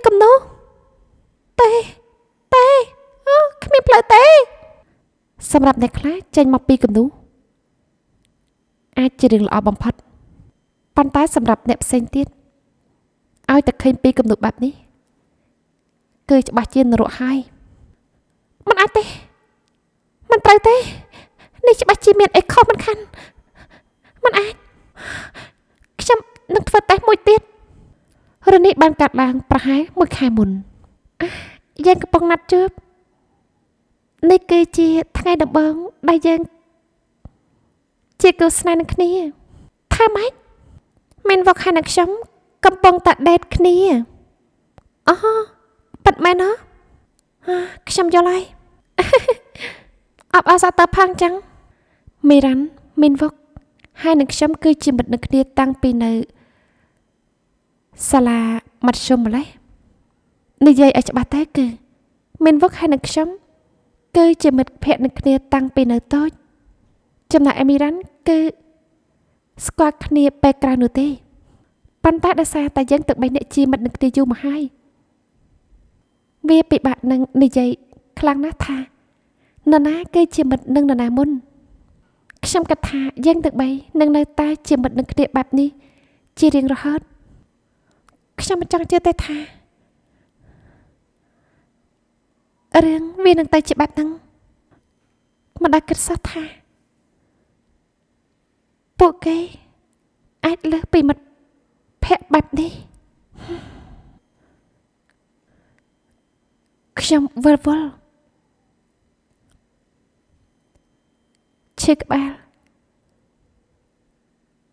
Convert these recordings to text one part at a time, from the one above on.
កំណោទេគ្មានផ្លូវទេសម្រាប់អ្នកខ្លះចេញមកពីកំណោអាចជារឿងល្អបំផុតប៉ុន្តែសម្រាប់អ្នកផ្សេងទៀតឲ្យតែឃើញពីកំណោបែបនេះគឺច្បាស់ជានរកហើយមិនអាចទេមិនត្រូវទេនេះច្បាស់ជាមានអីខុសមិនខាន់មិនអាចខ្ញុំនឹងធ្វើតេស្តមួយទៀតរឿងនេះបានកាត់ឡើងប្រហែល1 ខែមុនយើងកំពុងណាត់ជួបនេះគឺជាថ្ងៃដំបូងដែលយើងជាគូស្នេហ៍នឹងគ្នាថាម៉េចមានវកហើយនឹងខ្ញុំកំពុងតែដេតគ្នាអូប៉ិតមែនហ៎ខ្ញុំយល់ហើយអបអរសាទរផងចឹងមីរ៉ាន់មីនវកហើយនឹងខ្ញុំគឺជាមិត្តនឹងគ្នាតាំងពីនៅសាលាមធ្យមម្លេះនិយាយឲ្យច្បាស់ទៅគឺមីនវកហើយនឹងខ្ញុំគឺជាមិត្តភក្តិនឹងគ្នាតាំងពីនៅតូចចំណែកអេមីរ៉ាន់គឺស្គាល់គ្នាពេលក្រោយនោះទេប៉ុន្តែដោយសារតែយើងទាំង3នាក់ជាមិត្តនឹងគ្នាយូរមកហើយវាពិបាកនឹងនិយាយខ្លាំងណាស់ថានរណាគឺជាមិត្តនឹងនរណាមុនខ្ញុំគិតថាយើងទាំង3នឹងនៅតែជាមិត្តនឹងគ្នាបែបនេះជារៀងរហូតខ្ញុំមិនចង់ជឿទេថារឿងវានឹងទៅជាបែបហ្នឹងមិនដែលគិតសោះថាពួកគេអាចលើសពីមិត្តភក្តិបែបនេះខ្ញុំវិលវល់ឈឺក្បាល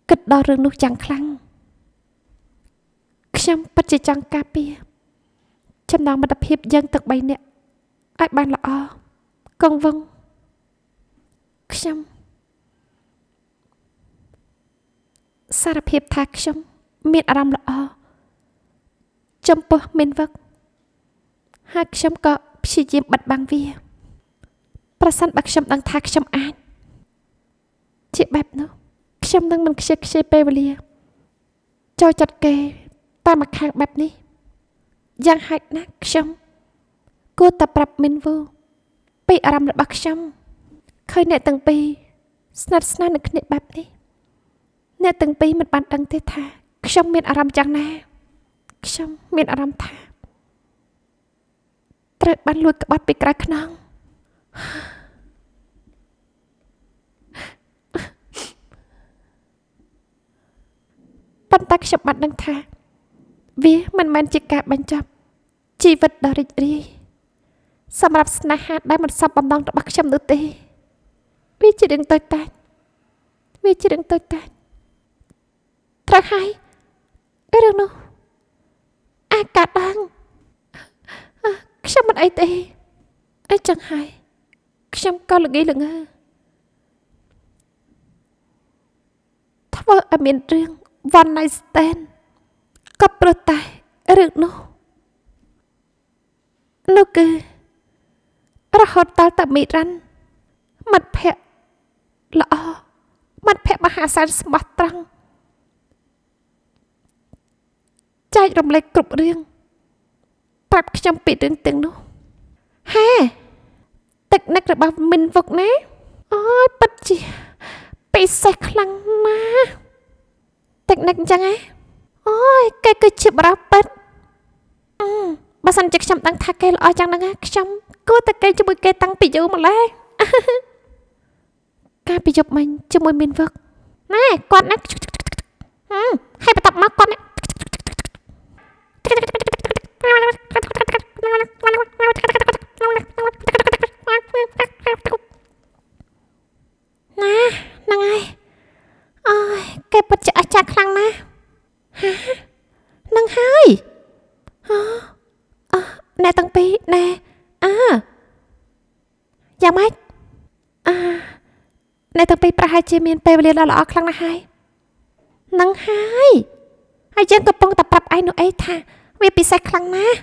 គិតដល់រឿងនោះយ៉ាងខ្លាំងខ្ញុំពិតជាចង់ការពារចំណងមិត្តភាពយើងទាំង3នាក់ឲ្យបានល្អគង់វង្សខ្ញុំសារភាពថាខ្ញុំមានអារម្មណ៍ល្អចំពោះមីនវឹកហើយខ្ញុំក៏ព្យាយាមបិទបាំងវាប្រសិនបើខ្ញុំដឹងថាខ្ញុំអាចជាបែបនោះខ្ញុំនឹងមិនខ្ជិលខ្ជាយពេលវេលាចូលចិត្តគេតាមមួយខាងបែបនេះយ៉ាងហោចណាស់ខ្ញុំគួរតែប្រាប់មីនវូពីអារម្មណ៍របស់ខ្ញុំឃើញអ្នកទាំងពីរស្និទ្ធស្នាលនឹងគ្នាបែបនេះអ្នកទាំងពីរមិនបានដឹងទេថាខ្ញុំមានអារម្មណ៍យ៉ាងណាខ្ញុំមានអារម្មណ៍ថាត្រូវបានលួចក្បត់ពីក្រៅខ្នងប៉ុន្តែខ្ញុំបានដឹងថាវាមិនមែនជាការបញ្ចប់ជីវិតដ៏រីករាយសម្រាប់ស្នេហាដែលមិនសពបំណងរបស់ខ្ញុំនោះទេវាជារឿងតូចតាចត្រូវហើយរឿងនោះអាចកើតឡើងខ្ញុំមិនអីទេអីចឹងហើយខ្ញុំក៏ល្ងីល្ងើធ្វើឲ្យមានរឿង one night stand ក៏ព្រោះតែរឿងនោះគឺរហូតដល់តែមីរ៉ាន់មិត្តភក្តិល្អមិត្តភក្តិមហាសាលស្មោះត្រង់ចែករំលែកគ្រប់រឿងប្រាប់ខ្ញុំពីរឿងទាំងនោះហាទឹកនឹករបស់មីនវុកណាអូយពិតជាពិសេសខ្លាំងណាស់ទឹកនឹកអញ្ចឹងហ៎អូយគេគឺជាបរិបពិតបើសិនជាខ្ញុំដឹងថាគេល្អយ៉ាងហ្នឹងខ្ញុំគួរតែគេជាមួយគេតាំងពីយូរមកហើយការពីយប់មិញជាមួយមីនវឹកណែគាត់ណាហើយបន្ទាប់មកគាត់ណាហ្នឹងហើយអូយគេពិតជាអស្ចារ្យខ្លាំងណាស់ហ្នឹងហើយអ្នកទាំងពីរណែយ៉ាងម៉េចអ្នកទាំងពីរប្រហែលជាមានពេលវេលាដ៏ល្អខ្លាំងណាស់ហើយហ្នឹងហើយយើងកំពុងតែប្រាប់ឯងនោះអីថាវាពិសេសខ្លាំងណាស់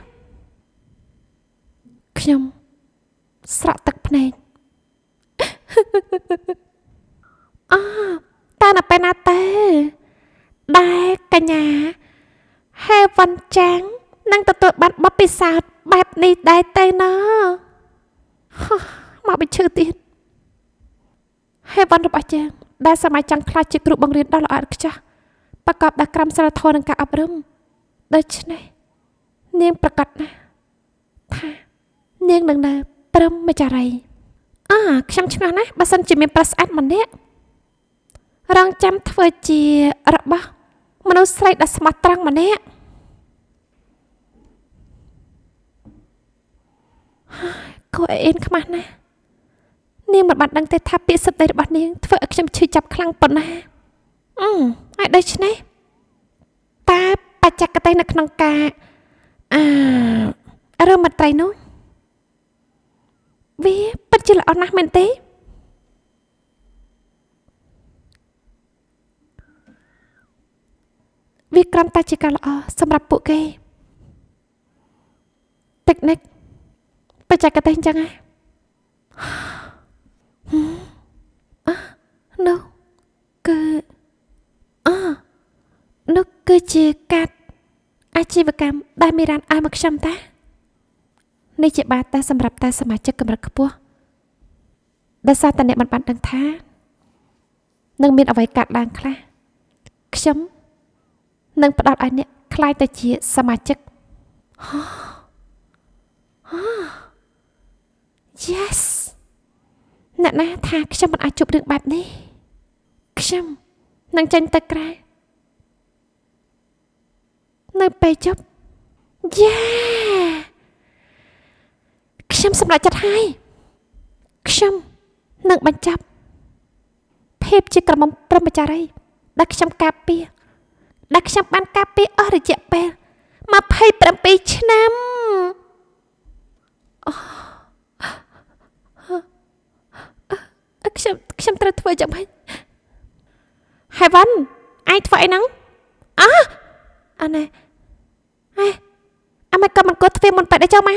ខ្ញុំស្រក់ទឹកភ្នែកតើនៅពេលណាទៅដែលកញ្ញាហេវ៉ាន់ចាង នឹងទទួលបានបបពិសោធន៍បែបនេះដែរទេណមកបញ្ឈឺទៀតហេវ៉ាន់របស់យើងដែលសម័យចង់ខ្លាចជាគ្រូបង្រៀនដ៏ល្អឥតខ្ចោះប្រកបដោយក្រមសីលធម៌និងការអប់រំដូច្នេះនាងប្រកាសណាស់ថានាងនឹងនៅព្រមចារីខ្ញុំឆ្ងល់ណាស់បើសិនជាមានប្រុសស្អាតម្នាក់រងចាំធ្វើជារបស់មនុស្សស្រីដ៏ស្មោះត្រង់ម្នាក់គួរអៀនខ្មាស់ណាស់នាងមិនបានដឹងទេថាពាក្យសម្ដីរបស់នាងធ្វើឲ្យខ្ញុំឈឺចាប់ខ្លាំងប៉ុណ្ណាហើយដូច្នេះតើបច្ចេកទេសនៅក្នុងការរឿងមត្រីនោះវាពិតជាល្អណាស់មែនទេវាគ្រាន់តែជាការល្អសម្រាប់ពួកគេតិចនិចបច្ចេកទេសអញ្ចឹងហ៎នោះគឺជាកាត់អាជីវកម្មដែលមីរ៉ានឲ្យមកខ្ញុំតានេះជាបាតតែសម្រាប់តែសមាជិកកម្រិតខ្ពស់ដែលសារតែអ្នកមិនបានដឹងថានឹងមានអ្វីកាត់ឡើងខ្លះខ្ញុំនឹងផ្ដល់ឲ្យអ្នកខ្លាយទៅជាសមាជិកYes អ្នកណាថាខ្ញុំមិនអាចជប់រឿងបែបនេះខ្ញុំនឹងចេញទៅក្រៅនៅពេលជប់ខ្ញុំសម្រេចចិត្តហើយខ្ញុំនឹងបញ្ចប់ភាពជាក្រមុំព្រហ្មចារីដែលខ្ញុំការពារដែលខ្ញុំបានការពារអស់រយៈពេល27ឆ្នាំខ្ញុំត្រូវធ្វើយ៉ាងម៉េចហេវ៉ាន់ឯងធ្វើអីហ្នឹងអានេះអាមិនក៏មិនគួរធ្វើមុនពេលដែលចូលមក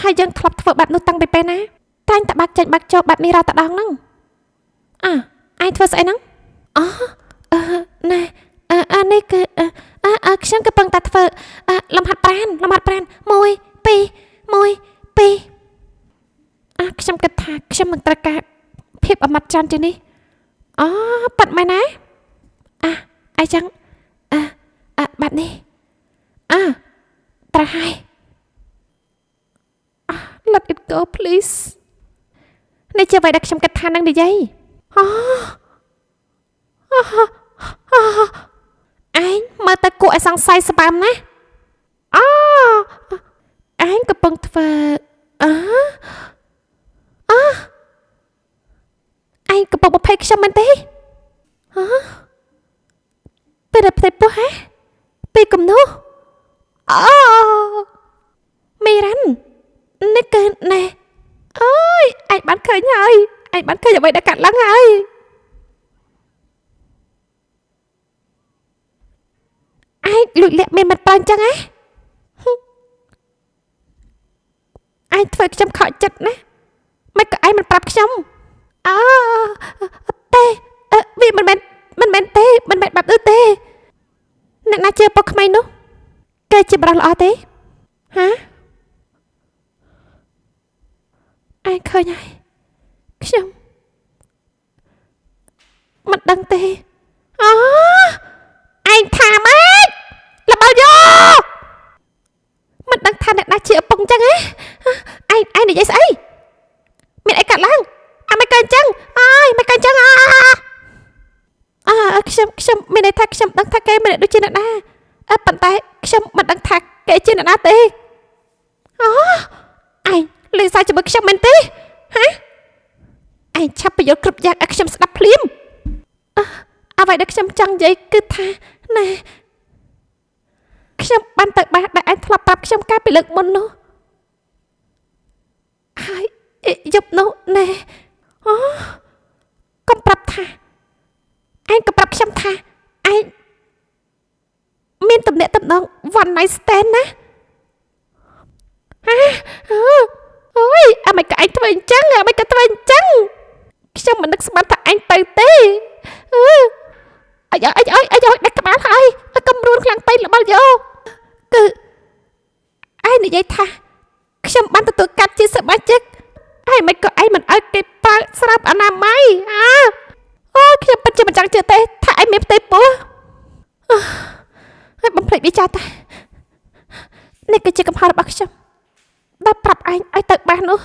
ហើយយើងធ្លាប់ធ្វើបែបនោះតាំងពីពេលណាតែងតែបាក់ចេញបាក់ចូលបែបនេះរាល់តែដងហ្នឹងឯងធ្វើស្អីហ្នឹងណែនេះគឺខ្ញុំកំពុងតែធ្វើលំហាត់ប្រាណ1 2 ខ្ញុំគិតថាខ្ញុំនឹងត្រូវការភាពអមត់ចន្ទជានេះប៉ាត់មែនណាអីចឹងបែបនេះត្រូវហើយ Let it go please នេះជាអ្វីដែលខ្ញុំគិតថានឹងនិយាយឯងមើលទៅគួរឲ្យសង្ស័យស្បើមណាឯងកំពុងធ្វើឯងកំពុងបំភ័យខ្ញុំមែនទេពេលផ្ទៃពោះហ៎ពេលគំនោះមីរ៉ាន់នេះគឺណែអើយឯងបានឃើញហើយឯងបានឃើញអ្វីដែលកាត់ឡើងហើយឯងលួចលាក់មានមិនប៉ាអញ្ចឹងហ៎ឯងធ្វើខ្ញុំខកចិត្តណាមិនក៏ឯងមិនប្រាប់ខ្ញុំទេវាមិនមែនទេមិនមែនបែបនោះទេអ្នកណាជឿពុកក្មេងនោះគេជាបរិះល្អទេហ៎ឯងឃើញហើយខ្ញុំមិនដឹងទេឯងថាម៉េចល្បិលយោមិនដឹងថាអ្នកណាជាឪពុកអញ្ចឹងហ៎ឯងនិយាយស្អីមានអីកាត់ឡើងមិនក៏អញ្ចឹងមិនក៏អញ្ចឹងខ្ញុំមានន័យថាខ្ញុំដឹងថាគេមិនដូចជាអ្នកណាប៉ុន្តែខ្ញុំមិនដឹងថាគេជាអ្នកណាទេឯងលេងសើចជាមួយខ្ញុំមែនទេហ៎ឯងឆាប់បញ្យល់គ្រប់យ៉ាងឲ្យខ្ញុំស្ដាប់ភ្លាមអ្វីដែលខ្ញុំចង់និយាយគឺថាណែខ្ញុំបានទៅបាសដែលឯងធ្លាប់ប្រាប់ខ្ញុំកាលពីលើកមុននោះហើយយប់នោះណែកុំប្រាប់ថាឯងក៏ប្រាប់ខ្ញុំថាឯងមានទំនាក់ទំនង one night stand ណាអូយមិនក៏ឯងធ្វើអញ្ចឹងមិនក៏ធ្វើអញ្ចឹងខ្ញុំមិននឹកស្មានថាឯងទៅទេអាយដាក់ក្បាលហើយក ำรุนខ្លាំងពេករបស់យោគឺឯងនិយាយថាខ្ញុំបានទទួលកាត់ជាសមាជិកហើយមិនក៏ឯងមិនឲ្យគេប្រើស្រាប់អនាម័យអូខ្ញុំពិតជាមិនចង់ជឿទេថាឯងមានផ្ទៃពោះហើយបំភ្លេចវាចាតានេះគឺជាកំហុសរបស់ខ្ញុំដែលប្រាប់ឯងឲ្យទៅបាននោះ